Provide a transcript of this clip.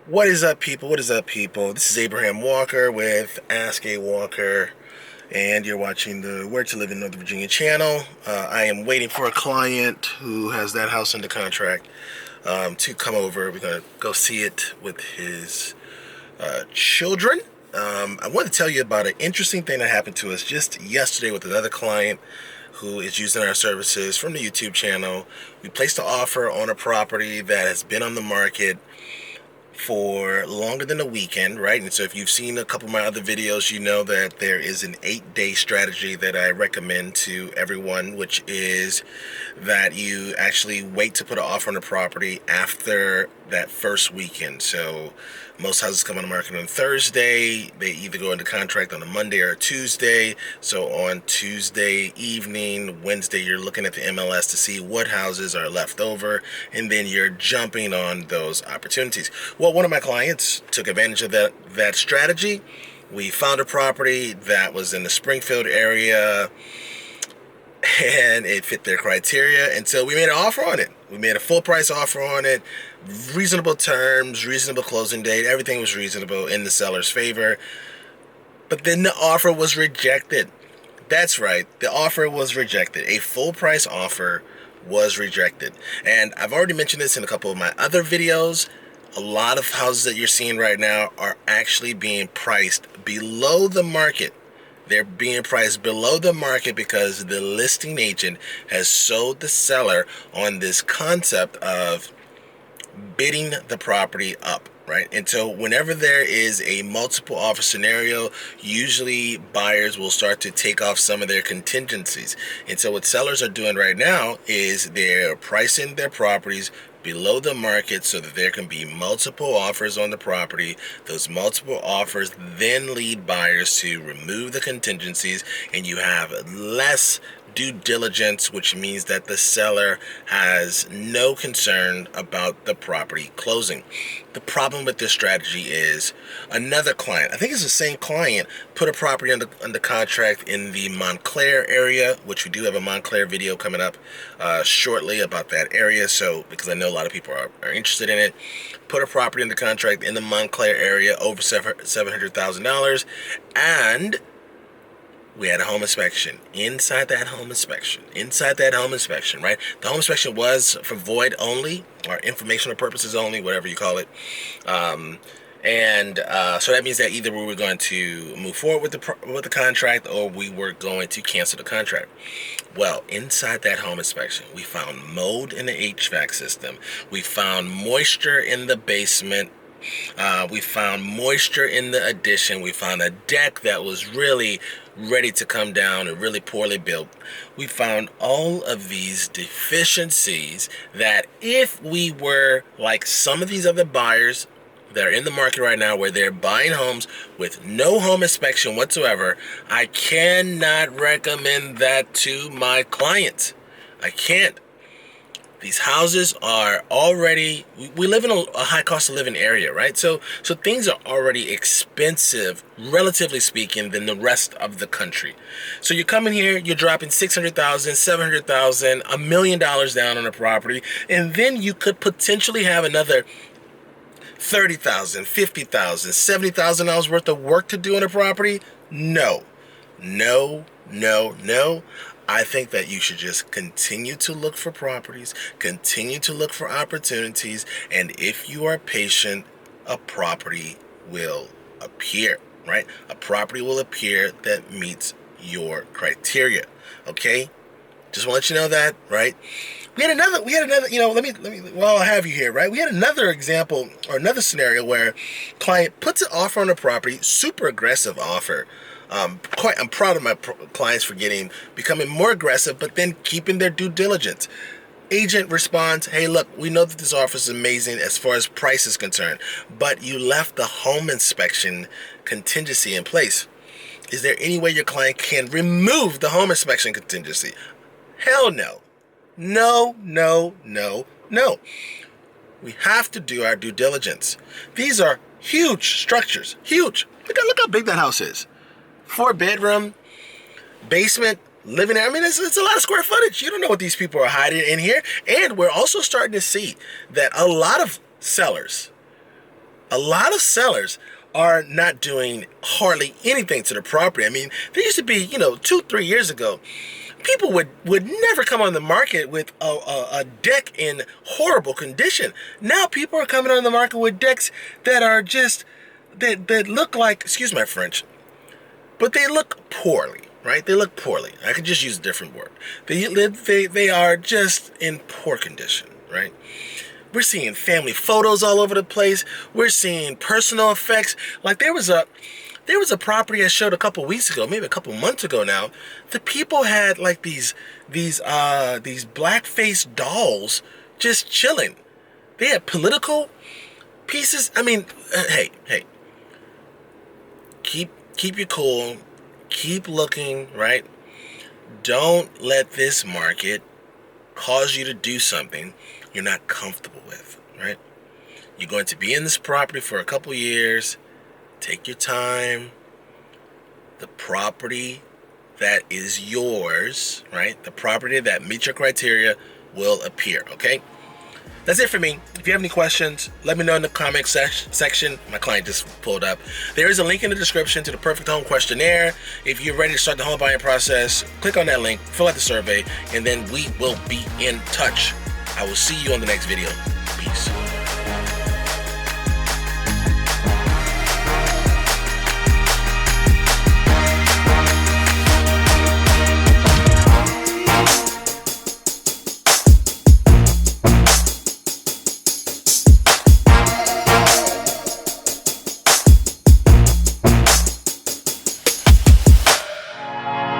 What is up, people? What is up, people? This is Abraham Walker with Ask A Walker, and you're watching the Where to Live in Northern Virginia channel. I am waiting for a client who has that house under contract to come over. We're going to go see it with his children. I want to tell you about an interesting thing that happened to us just yesterday with another client who is using our services from the YouTube channel. We placed an offer on a property that has been on the market for longer than a weekend, right? And so if you've seen a couple of my other videos, you know that there is an 8-day strategy that I recommend to everyone, which is that you actually wait to put an offer on the property after that first weekend. So most houses come on the market on Thursday. They either go into contract on a Monday or a Tuesday. So on Tuesday evening, Wednesday, you're looking at the MLS to see what houses are left over, and then you're jumping on those opportunities. Well, one of my clients took advantage of that strategy. We found a property that was in the Springfield area, and it fit their criteria, and so we made an offer on it. We made a full price offer on it, reasonable terms, reasonable closing date, everything was reasonable in the seller's favor. But then the offer was rejected. That's right, the offer was rejected. A full price offer was rejected. And I've already mentioned this in a couple of my other videos. A lot of houses that you're seeing right now are actually being priced below the market. They're being priced below the market because the listing agent has sold the seller on this concept of bidding the property up, right? And so whenever there is a multiple offer scenario, usually buyers will start to take off some of their contingencies. And so what sellers are doing right now is they're pricing their properties below the market so that there can be multiple offers on the property. Those multiple offers then lead buyers to remove the contingencies, and you have less due diligence, which means that the seller has no concern about the property closing. The problem with this strategy is another client, I think it's the same client, put a property under contract in the Montclair area, which we do have a Montclair video coming up shortly about that area. So because I know a lot of people are interested in it, put a property under contract in the Montclair area over $700,000, and we had a home inspection. Inside that home inspection, right? The home inspection was for void only, or informational purposes only, whatever you call it. So that means that either we were going to move forward with the contract, or we were going to cancel the contract. Well, inside that home inspection, we found mold in the HVAC system. We found moisture in the basement. We found moisture in the addition. We found a deck that was really ready to come down and really poorly built. We found all of these deficiencies that if we were like some of these other buyers that are in the market right now where they're buying homes with no home inspection whatsoever, I cannot recommend that to my clients. I can't. These houses are already, we live in a high cost of living area, right? So things are already expensive, relatively speaking, than the rest of the country. So you're coming here, you're dropping $600,000, $700,000, $1 million down on a property, and then you could potentially have another $30,000, $50,000, $70,000 worth of work to do on a property? No. I think that you should just continue to look for properties, continue to look for opportunities, and if you are patient, a property will appear, right? A property will appear that meets your criteria, okay? Just want to let you know that, right? We had another, while I have you here, right? We had another example or another scenario where client puts an offer on a property, super aggressive offer. I'm proud of my clients for becoming more aggressive, but then keeping their due diligence. Agent responds, hey, look, we know that this offer is amazing as far as price is concerned, but you left the home inspection contingency in place. Is there any way your client can remove the home inspection contingency? Hell no. No. We have to do our due diligence. These are huge structures, huge. Look how big that house is. 4-bedroom, basement, living area. I mean, it's a lot of square footage. You don't know what these people are hiding in here. And we're also starting to see that a lot of sellers A lot of sellers are not doing hardly anything to the property. I mean, there used to be, 2-3 years ago, people would never come on the market with a deck in horrible condition. Now people are coming on the market with decks that are just, that look like, excuse my French, but they look poorly, right? They look poorly. I could just use a different word. They are just in poor condition, right? We're seeing family photos all over the place. We're seeing personal effects. Like there was a property I showed a couple weeks ago, maybe a couple months ago now. The people had like these black-faced dolls just chilling. They had political pieces. I mean, hey, keep your cool. Keep looking, right? Don't let this market cause you to do something you're not comfortable with, right? You're going to be in this property for a couple years. Take your time. The property that is yours, right? The property that meets your criteria will appear, okay? That's it for me. If you have any questions, let me know in the comment section. My client just pulled up. There is a link in the description to the Perfect Home Questionnaire. If you're ready to start the home buying process, click on that link, fill out the survey, and then we will be in touch. I will see you on the next video. Peace.